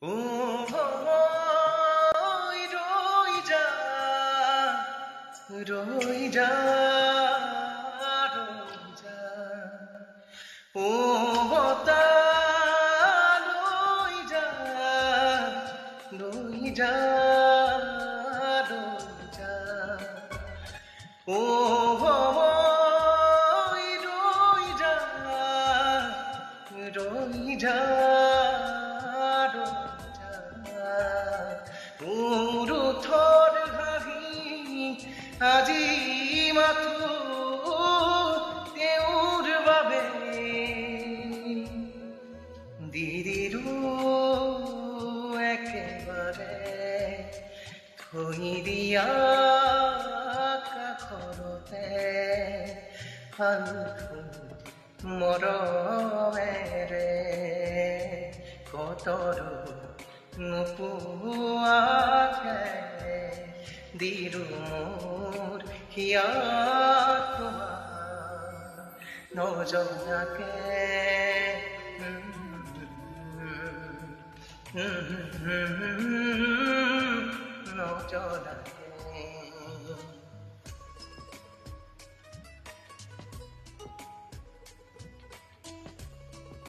ও ভয় ৰই যা ও বতাহ ৰই যা ও ভয় ৰই যা উৰুথৰ ঘাঁহি আজি মাথো তেওঁৰ বাবে দিদিৰো একেবাৰে থৈ দিয়া কাষৰতে মৰমেৰে কতৰো নোপোৱাকে দিৰো মোৰ হিয়া নজনাকে নজনাকে